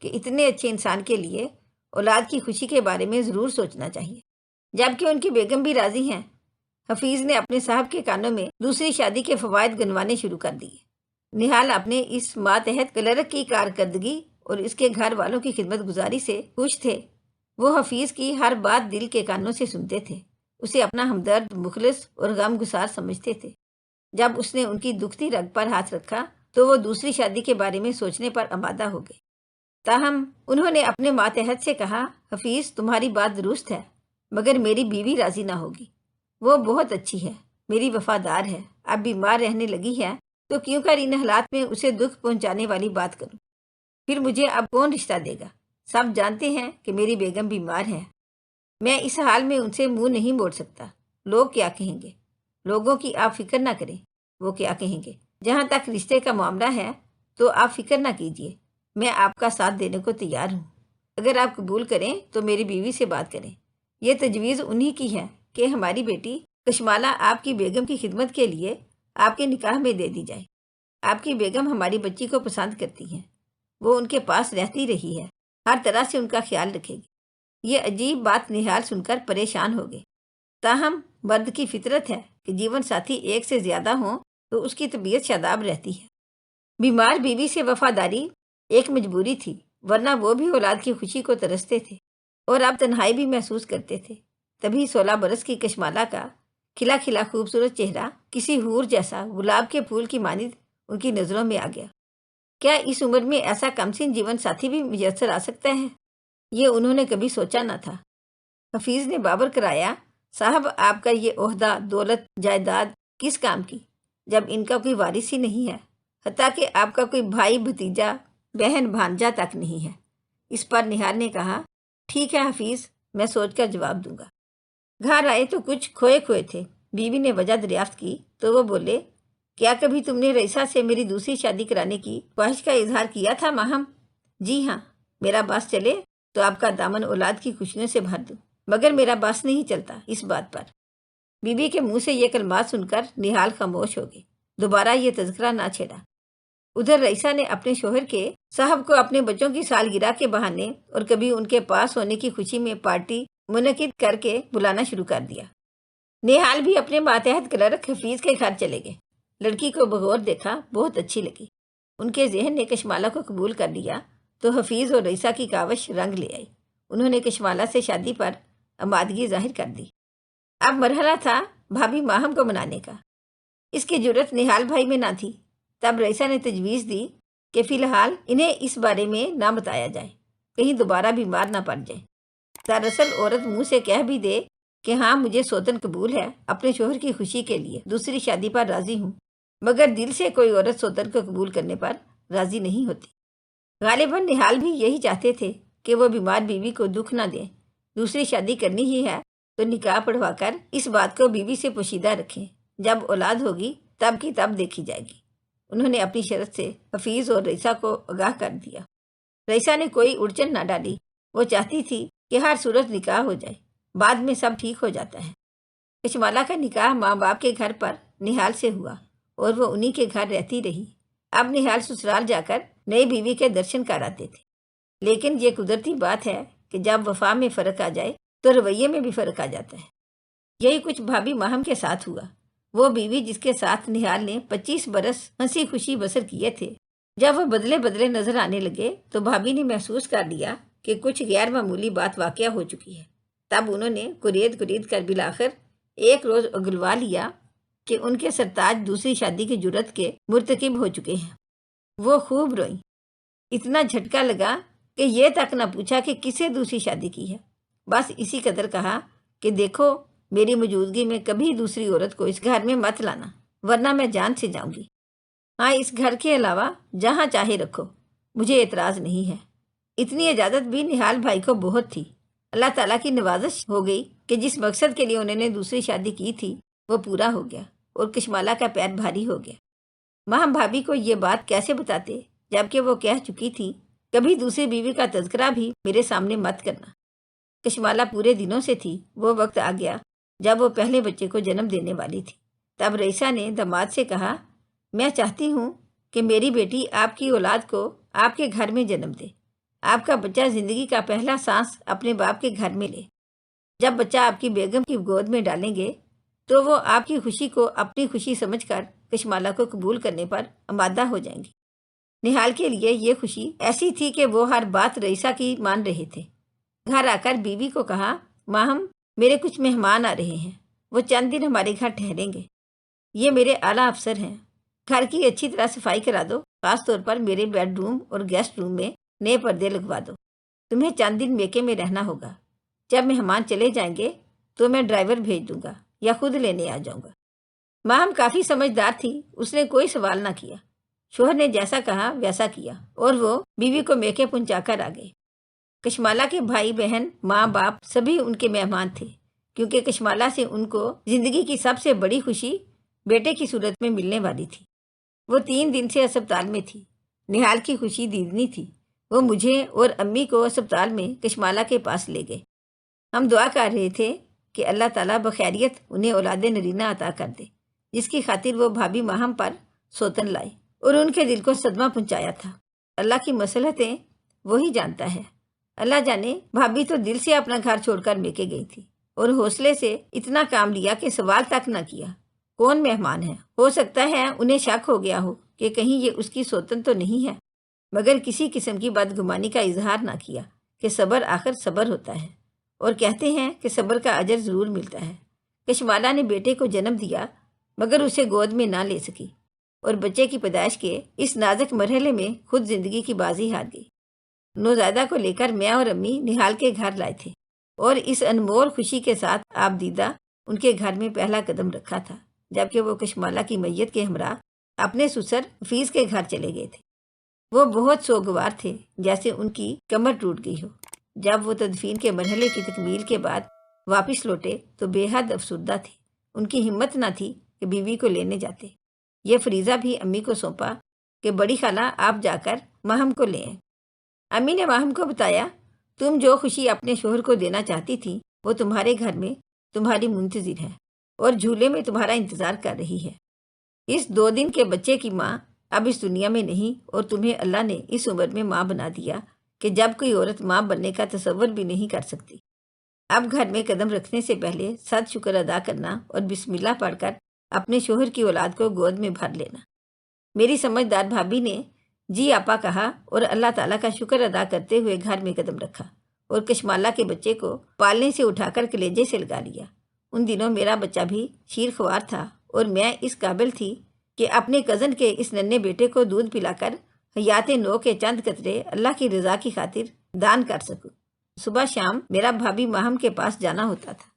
کہ اتنے اچھے انسان کے لیے اولاد کی خوشی کے بارے میں ضرور سوچنا چاہیے، جبکہ ان کی بیگم بھی راضی ہیں۔ حفیظ نے اپنے صاحب کے کانوں میں دوسری شادی کے فوائد گنوانے شروع کر دیے۔ نہال اپنے اس ماتحت کلرک کی کارکردگی اور اس کے گھر والوں کی خدمت گزاری سے خوش تھے۔ وہ حفیظ کی ہر بات دل کے کانوں سے سنتے تھے، اسے اپنا ہمدرد، مخلص اور غم گسار سمجھتے تھے۔ جب اس نے ان کی دکھتی رگ پر ہاتھ رکھا تو وہ دوسری شادی کے بارے میں سوچنے پر آمادہ ہو گئے۔ تاہم انہوں نے اپنے ماتحت سے کہا، حفیظ تمہاری بات درست ہے، مگر میری بیوی راضی نہ ہوگی۔ وہ بہت اچھی ہے، میری وفادار ہے، اب بیمار رہنے لگی ہے تو کیوں کر ان حالات میں اسے دکھ پہنچانے والی بات کروں؟ پھر مجھے اب کون رشتہ دے گا؟ سب جانتے ہیں کہ میری بیگم بیمار ہے، میں اس حال میں ان سے منہ نہیں موڑ سکتا۔ لوگ کیا کہیں گے؟ لوگوں کی آپ فکر نہ کریں، وہ کیا کہیں گے؟ جہاں تک رشتے کا معاملہ ہے تو آپ فکر نہ کیجیے، میں آپ کا ساتھ دینے کو تیار ہوں۔ اگر آپ قبول کریں تو میری بیوی سے بات کریں۔ یہ تجویز انہی کی ہے کہ ہماری بیٹی کشمالہ آپ کی بیگم کی خدمت کے لیے آپ کے نکاح میں دے دی جائے۔ آپ کی بیگم ہماری بچی کو پسند کرتی ہیں، وہ ان کے پاس رہتی رہی ہے، ہر طرح سے ان کا خیال رکھے گی۔ یہ عجیب بات نہال سن کر پریشان ہو گئے۔ تاہم مرد کی فطرت ہے کہ جیون ساتھی ایک سے زیادہ ہوں تو اس کی طبیعت شاداب رہتی ہے۔ بیمار بیوی سے وفاداری ایک مجبوری تھی، ورنہ وہ بھی اولاد کی خوشی کو ترستے تھے اور اب تنہائی بھی محسوس کرتے تھے۔ تبھی 16 برس کی کشمالہ کا کھلا کھلا خوبصورت چہرہ کسی حور جیسا گلاب کے پھول کی مانند ان کی نظروں میں آ گیا۔ کیا اس عمر میں ایسا کمسن جیون ساتھی بھی میسر آ سکتا ہے؟ یہ انہوں نے کبھی سوچا نہ تھا۔ حفیظ نے بابر کرایا، صاحب آپ کا یہ عہدہ، دولت، جائیداد کس کام کی، جب ان کا کوئی وارث ہی نہیں ہے، حتیٰ کہ آپ کا کوئی بھائی، بھتیجا، بہن، بھانجا تک نہیں ہے۔ اس پر نہال نے کہا، ٹھیک ہے حفیظ، میں سوچ کر جواب دوں گا۔ گھر آئے تو کچھ کھوئے کھوئے تھے۔ بیوی نے وجہ دریافت کی تو وہ بولے، کیا کبھی تم نے رئیسہ سے میری دوسری شادی کرانے کی خواہش کا اظہار کیا تھا ماہم؟ جی ہاں، میرا باس چلے تو آپ کا دامن اولاد کی خوشیوں سے بھر دوں، مگر میرا باس نہیں چلتا اس بات پر۔ بیوی کے منہ سے یہ کلمات سن کر نہال خاموش ہو گئے، دوبارہ یہ تذکرہ نہ چھیڑا۔ ادھر رئیسہ نے اپنے شوہر کے صاحب کو اپنے بچوں کی سالگرہ کے بہانے اور کبھی ان کے پاس ہونے کی خوشی میں پارٹی منعقد کر کے بلانا شروع کر دیا۔ نہال بھی اپنے ماتحت کلرک حفیظ کے گھر چلے گئے۔ لڑکی کو بغور دیکھا، بہت اچھی لگی۔ ان کے ذہن نے کشمالہ کو قبول کر لیا تو حفیظ اور رئیسہ کی کاوش رنگ لے آئی۔ انہوں نے کشمالہ سے شادی پر آمادگی ظاہر کر دی۔ اب مرحلہ تھا بھابھی ماہم کو منانے کا۔ اس کی جرت نہال بھائی میں نہ تھی۔ تب رئیسہ نے تجویز دی کہ فی الحال انہیں اس بارے میں نہ بتایا جائے، کہیں دوبارہ بیمار نہ پڑ جائے۔ دراصل عورت منہ سے کہہ بھی دے کہ ہاں مجھے سوتن قبول ہے، اپنے شوہر کی خوشی کے لیے دوسری شادی پر راضی ہوں، مگر دل سے کوئی عورت سوتن کو قبول کرنے پر راضی نہیں ہوتی۔ غالباً نہال بھی یہی چاہتے تھے کہ وہ بیمار بیوی کو دکھ نہ دیں۔ دوسری شادی کرنی ہی ہے تو نکاح پڑھوا کر اس بات کو بیوی سے پوشیدہ رکھیں، جب اولاد ہوگی تب کی تب دیکھی جائے گی۔ انہوں نے اپنی شرط سے حفیظ اور رئیسہ کو آگاہ کر دیا۔ رئیسہ نے کوئی اڑچن نہ ڈالی، وہ چاہتی تھی کہ ہر صورت نکاح ہو جائے، بعد میں سب ٹھیک ہو جاتا ہے۔ کشمالہ کا نکاح ماں باپ کے گھر پر نہال سے ہوا اور وہ انہی کے گھر رہتی رہی۔ اب نہال سسرال جا کر نئی بیوی کے درشن کراتے تھے۔ لیکن یہ قدرتی بات ہے کہ جب وفا میں فرق آ جائے تو رویے میں بھی فرق آ جاتا ہے۔ یہی کچھ بھابھی ماہم کے ساتھ ہوا۔ وہ بیوی جس کے ساتھ نہال نے 25 برس ہنسی خوشی بسر کیے تھے، جب وہ بدلے بدلے نظر آنے لگے تو بھابھی نے محسوس کر لیا کہ کچھ غیر معمولی بات واقعہ ہو چکی ہے۔ تب انہوں نے کرید کر بالآخر ایک روز اگلوا لیا کہ ان کے سرتاج دوسری شادی کی جرت کے مرتکب ہو چکے ہیں۔ وہ خوب روئیں۔ اتنا جھٹکا لگا کہ یہ تک نہ پوچھا کہ کسے دوسری شادی کی ہے، بس اسی قدر کہا کہ دیکھو میری موجودگی میں کبھی دوسری عورت کو اس گھر میں مت لانا، ورنہ میں جان سے جاؤں گی۔ ہاں، اس گھر کے علاوہ جہاں چاہے رکھو، مجھے اعتراض نہیں ہے۔ اتنی اجازت بھی نہال بھائی کو بہت تھی۔ اللہ تعالیٰ کی نوازش ہو گئی کہ جس مقصد کے لیے انہوں نے دوسری شادی کی تھی وہ پورا ہو گیا اور کشمالہ کا پیر بھاری ہو گیا۔ ماہم بھابھی کو یہ بات کیسے بتاتے، جبکہ وہ کہہ چکی تھی کبھی دوسری بیوی کا تذکرہ بھی میرے سامنے مت کرنا۔ کشمالہ پورے دنوں سے تھی۔ وہ وقت آ گیا جب وہ پہلے بچے کو جنم دینے والی تھی۔ تب رئیسہ نے داماد سے کہا، میں چاہتی ہوں کہ میری بیٹی آپ کی اولاد کو آپ کے گھر میں جنم دے۔ آپ کا بچہ زندگی کا پہلا سانس اپنے باپ کے گھر میں لے۔ جب بچہ آپ کی بیگم کی گود میں ڈالیں گے تو وہ آپ کی خوشی کو اپنی خوشی سمجھ کر کشمالہ کو قبول کرنے پر آمادہ ہو جائیں گے۔ نہال کے لیے یہ خوشی ایسی تھی کہ وہ ہر بات رئیسہ کی مان رہے تھے۔ گھر آ کر بیوی کو کہا، ماہم، میرے کچھ مہمان آ رہے ہیں، وہ چند دن ہمارے گھر ٹھہریں گے۔ یہ میرے اعلیٰ افسر ہیں، گھر کی اچھی طرح صفائی کرا دو، خاص طور پر میرے بیڈ روم اور گیسٹ روم میں نئے پردے لگوا دو۔ تمہیں چند دن میکے میں رہنا ہوگا۔ جب مہمان چلے جائیں گے تو میں ڈرائیور بھیج دوں گا یا خود لینے آ جاؤں گا۔ ماہم کافی سمجھدار تھی، اس نے کوئی سوال نہ کیا۔ شوہر نے جیسا کہا ویسا کیا اور وہ بیوی کو میکے پہنچا کر آ گئے۔ کشمالہ کے بھائی بہن، ماں باپ سبھی ان کے مہمان تھے، کیونکہ کشمالہ سے ان کو زندگی کی سب سے بڑی خوشی بیٹے کی صورت میں ملنے والی تھی۔ وہ 3 دن سے اسپتال میں تھی۔ نہال کی خوشی دیدنی تھی۔ وہ مجھے اور امی کو اسپتال میں کشمالہ کے پاس لے گئے۔ ہم دعا کر رہے تھے کہ اللہ تعالیٰ بخیریت انہیں اولاد نرینہ عطا کر دے، جس کی خاطر وہ بھابھی ماہم پر سوتن لائے اور ان کے دل کو صدمہ پہنچایا تھا۔ اللہ کی مصلحتیں وہی جانتا ہے۔ اللہ جانے بھابھی تو دل سے اپنا گھر چھوڑ کر میکے گئی تھی اور حوصلے سے اتنا کام لیا کہ سوال تک نہ کیا، کون مہمان ہے؟ ہو سکتا ہے انہیں شک ہو گیا ہو کہ کہیں یہ اس کی سوتن تو نہیں ہے، مگر کسی قسم کی بدگمانی کا اظہار نہ کیا کہ صبر آخر صبر ہوتا ہے، اور کہتے ہیں کہ صبر کا اجر ضرور ملتا ہے۔ کشمالہ نے بیٹے کو جنم دیا مگر اسے گود میں نہ لے سکی، اور بچے کی پیدائش کے اس نازک مرحلے میں خود زندگی کی بازی ہار گئی۔ نوزائیدہ کو لے کر میں اور امی نہال کے گھر لائے تھے، اور اس انمول خوشی کے ساتھ آپ دیدہ ان کے گھر میں پہلا قدم رکھا تھا، جبکہ وہ کشمالہ کی میت کے ہمراہ اپنے سسر حفیظ کے گھر چلے گئے تھے۔ وہ بہت سوگوار تھے، جیسے ان کی کمر ٹوٹ گئی ہو۔ جب وہ تدفین کے مرحلے کی تکمیل کے بعد واپس لوٹے تو بے حد افسردہ تھے۔ ان کی ہمت نہ تھی کہ بیوی کو لینے جاتے۔ یہ فریضہ بھی امی کو سونپا کہ بڑی خالہ آپ جا کر ماہم کو لیں۔ امی نے ماہم کو بتایا، تم جو خوشی اپنے شوہر کو دینا چاہتی تھی وہ تمہارے گھر میں تمہاری منتظر ہے اور جھولے میں تمہارا انتظار کر رہی ہے۔ اس 2 دن کے بچے کی ماں اب اس دنیا میں نہیں، اور تمہیں اللہ نے اس عمر میں ماں بنا دیا کہ جب کوئی عورت ماں بننے کا تصور بھی نہیں کر سکتی۔ اب گھر میں قدم رکھنے سے پہلے 7 شکر ادا کرنا اور بسم اللہ پڑھ کر اپنے شوہر کی اولاد کو گود میں بھر لینا۔ میری سمجھدار بھابھی نے جی آپا کہا اور اللہ تعالیٰ کا شکر ادا کرتے ہوئے گھر میں قدم رکھا اور کشمالہ کے بچے کو پالنے سے اٹھا کر کلیجے سے لگا لیا۔ ان دنوں میرا بچہ بھی شیر خوار تھا اور میں اس قابل تھی کہ اپنے کزن کے اس ننھے بیٹے کو دودھ پلا کر حیات نو کے چند قطرے اللہ کی رضا کی خاطر دان کر سکوں۔ صبح شام میرا بھابھی ماہم کے پاس جانا ہوتا تھا۔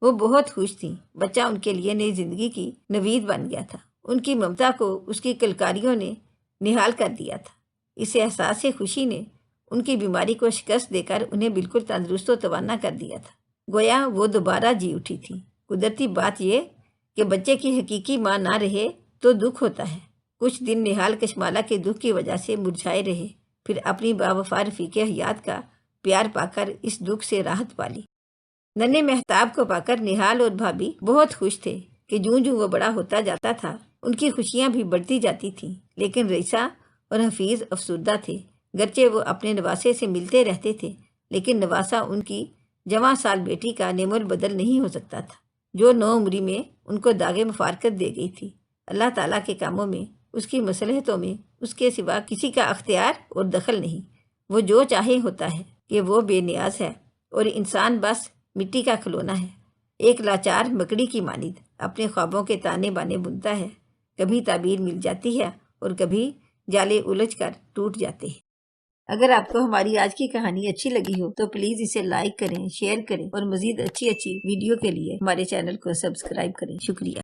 وہ بہت خوش تھیں، بچہ ان کے لیے نئی زندگی کی نوید بن گیا تھا۔ ان کی ممتا کو اس کی کلکاریوں نے نہال کر دیا تھا۔ اس احساس سے خوشی نے ان کی بیماری کو شکست دے کر انہیں بالکل تندرست و توانا کر دیا تھا، گویا وہ دوبارہ جی اٹھی تھی۔ قدرتی بات یہ کہ بچے کی حقیقی ماں نہ رہے تو دکھ ہوتا ہے۔ کچھ دن نہال کشمالہ کے دکھ کی وجہ سے مرجھائے رہے، پھر اپنی باوفا رفیق حیات کا پیار پا کر اس دکھ سے راحت پالی۔ ننھے مہتاب کو پا کر نہال اور بھابھی بہت خوش تھے کہ جوں جوں وہ بڑا ہوتا جاتا تھا ان کی خوشیاں بھی بڑھتی جاتی تھیں، لیکن رئیسہ اور حفیظ افسردہ تھے۔ گرچہ وہ اپنے نواسے سے ملتے رہتے تھے، لیکن نواسا ان کی جواں سال بیٹی کا نعم البدل نہیں ہو سکتا تھا، جو 9 عمری میں ان کو داغ مفارقت دے گئی تھی۔ اللہ تعالیٰ کے کاموں میں، اس کی مصلحتوں میں اس کے سوا کسی کا اختیار اور دخل نہیں۔ وہ جو چاہے ہوتا ہے کہ وہ بے نیاز ہے اور انسان بس مٹی کا کھلونا ہے، ایک لاچار مکڑی کی مانند اپنے خوابوں کے تانے بانے بنتا ہے۔ کبھی تعبیر مل جاتی ہے اور کبھی جالے الجھ کر ٹوٹ جاتے ہیں۔ اگر آپ کو ہماری آج کی کہانی اچھی لگی ہو تو پلیز اسے لائک کریں، شیئر کریں اور مزید اچھی ویڈیو کے لیے ہمارے چینل کو سبسکرائب کریں۔ شکریہ۔